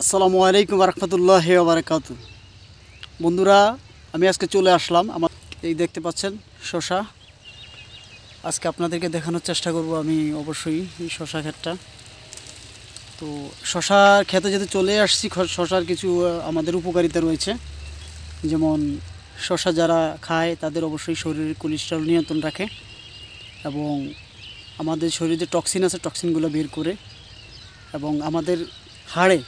আসসালামু আলাইকুম রহমতুল্লাহি ওয়া বারাকাতু। বন্ধুরা, আমি আজকে চলে আসলাম আমার এই দেখতে পাচ্ছেন শশা। আজকে আপনাদেরকে দেখানোর চেষ্টা করব আমি অবশ্যই এই শশা ক্ষেতটা। তো শশার ক্ষেতে যদি চলে আসছি, শশার কিছু আমাদের উপকারিতা রয়েছে। যেমন শশা যারা খায় তাদের অবশ্যই শরীরের কোলেস্টেরল নিয়ন্ত্রণ রাখে এবং আমাদের শরীরে যে টক্সিন আছে টক্সিনগুলো বের করে, এবং আমাদের হাড়ে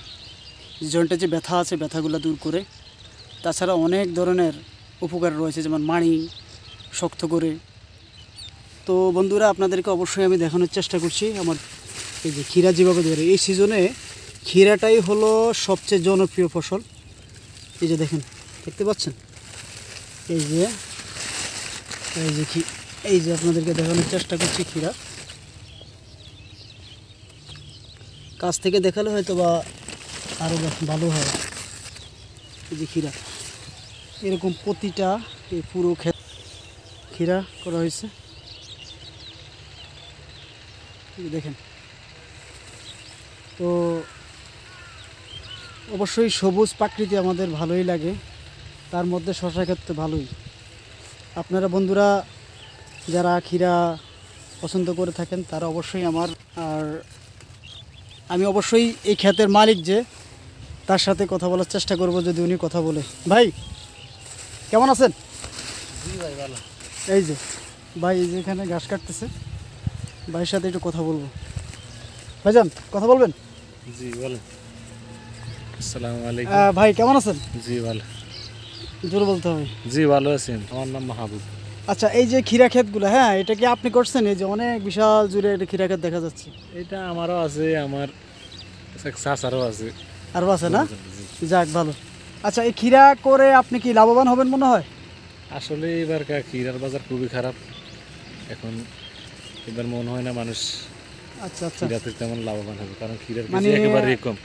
জয়েন্টে যে ব্যথা আছে ব্যথাগুলো দূর করে। তাছাড়া অনেক ধরনের উপকার রয়েছে, যেমন মাড়ি শক্ত করে। তো বন্ধুরা, আপনাদেরকে অবশ্যই আমি দেখানোর চেষ্টা করছি আমার এই যে ক্ষীরা যেভাবে ধরে। এই সিজনে ক্ষীরাটাই হলো সবচেয়ে জনপ্রিয় ফসল। এই যে দেখেন, দেখতে পাচ্ছেন, এই যে আপনাদেরকে দেখানোর চেষ্টা করছি ক্ষীরা। কাছ থেকে দেখালে হয়তো বা আরও ভালো হয়। এই যে ক্ষীরা, এরকম প্রতিটা এই পুরো ক্ষেত ক্ষীরা করা হয়েছে। দেখেন, তো অবশ্যই সবুজ প্রাকৃতি আমাদের ভালোই লাগে, তার মধ্যে শশা ক্ষেত তো ভালোই। আপনারা বন্ধুরা যারা ক্ষীরা পছন্দ করে থাকেন তারা অবশ্যই আমি অবশ্যই এই ক্ষেতের মালিক যে তার সাথে কথা বলার চেষ্টা করব, যদি উনি কথা বলে। ভাই কেমন আছেন? জি ভাই, ভালো। এই যে ভাই এই যে এখানে ঘাস কাটতেছে, ভাইয়ের সাথে একটু কথা বলবো। ভাইজান কথা বলবেন? জি বলেন। আসসালামু আলাইকুম। ভাই কেমন আছেন? জি ভালো। জোরে বলতে হবে। জি ভালো আছেন। আমার নাম মাহবুব। আচ্ছা, এই যে ক্ষীরা ক্ষেতগুলো, হ্যাঁ, এটা কি আপনি করছেন? এই যে অনেক বিশাল জুড়ে এটা ক্ষীরা ক্ষেত দেখা যাচ্ছে। এটা আমারও আছে, আমার চাচারও আছে। আরও আছে না? যাক, ভালো। আচ্ছা, এই ক্ষীরা করে আপনি কি লাভবান হবেন মনে হয়? আসলে এবার ক্ষীরার বাজার খুবই খারাপ এখন। এবার মনে হয় না মানুষ আচ্ছা আচ্ছা, ক্ষীরাতে তেমন লাভবান হবে, কারণ ক্ষীরার মানে কেজি একেবারেই কম,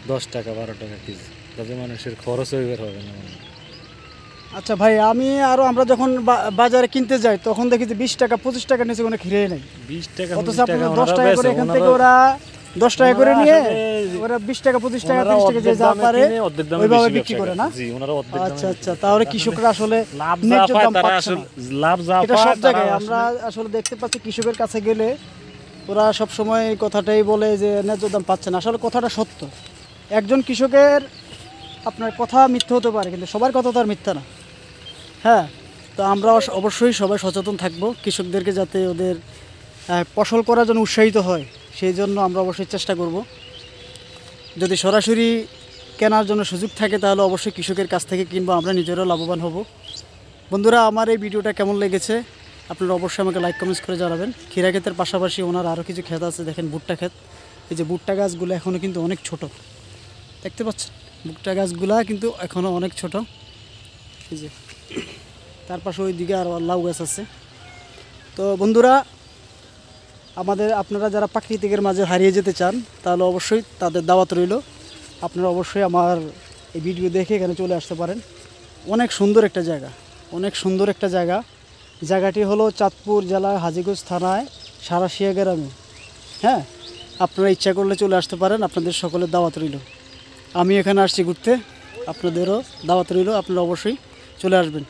10 টাকা 12 টাকা কেজি। তাতে মানুষের খরচও এবার হবে না মনে হয়। আচ্ছা ভাই, আমরা যখন বাজারে কিনতে যাই তখন দেখি যে 20 টাকা 25 টাকার নিচে কোনো ক্ষীরাই নাই। 20 টাকা অথচ 25 টাকা আপনারা 10 টাকা করে এখান থেকে ওরা 10 টাকা করে নিয়ে ওরা 20 টাকা 25 টাকা 30 টাকা যে যা পারে ওইভাবে বিক্রি করে না? জি, ওনারা অর্ধেক দামে। আচ্ছা আচ্ছা, তাহলে কৃষকরা আসলে লাভ যা ন্যায্য পায় দাম তারা পাচ্ছে আসলে না। লাভ যা এটা পায় সব তারা জায়গায় আমরা আসলে দেখতে পাচ্ছি। কৃষকের কাছে গেলে ওরা সব সময় এই কথাটাই বলে যে ন্যায্য দাম পাচ্ছে না। আসলে কথাটা সত্য। একজন কৃষকের আপনার কথা মিথ্যা হতে পারে, কিন্তু সবার কথা তো আর মিথ্যা না। হ্যাঁ, তো আমরা অবশ্যই সবাই সচেতন থাকব, কৃষকদেরকে যাতে ওদের ফসল করার জন্য উৎসাহিত হয় সেই জন্য আমরা অবশ্যই চেষ্টা করব। যদি সরাসরি কেনার জন্য সুযোগ থাকে তাহলে অবশ্যই কৃষকের কাছ থেকে কিনবো, আমরা নিজেরাও লাভবান হব। বন্ধুরা, আমার এই ভিডিওটা কেমন লেগেছে আপনারা অবশ্যই আমাকে লাইক কমেন্টস করে জানাবেন। ক্ষীরা ক্ষেতের পাশাপাশি ওনার আরও কিছু ক্ষেত আছে। দেখেন ভুট্টা ক্ষেত, এই যে ভুট্টা গাছগুলো এখনও কিন্তু অনেক ছোট, দেখতে পাচ্ছেন? ভুট্টা গাছগুলা কিন্তু এখনও অনেক ছোট। এই যে তার পাশে ওই দিকে আরও লাউ গাছ আছে। তো বন্ধুরা, আপনারা যারা প্রাকৃতিকের মাঝে হারিয়ে যেতে চান তাহলে অবশ্যই তাদের দাওয়াত রইল। আপনারা অবশ্যই আমার এই ভিডিও দেখে এখানে চলে আসতে পারেন। অনেক সুন্দর একটা জায়গা, অনেক সুন্দর একটা জায়গা। জায়গাটি হলো চাঁদপুর জেলায় হাজীগঞ্জ থানায় সারাশিয়া গ্রামে। হ্যাঁ, আপনারা ইচ্ছা করলে চলে আসতে পারেন, আপনাদের সকলের দাওয়াত রইল। আমি এখানে আসছি ঘুরতে, আপনাদেরও দাওয়াত রইল, আপনারা অবশ্যই চলে আসবেন।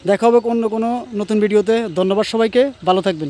দেখা হবে অন্য কোনো নতুন ভিডিওতে। ধন্যবাদ সবাইকে, ভালো থাকবেন।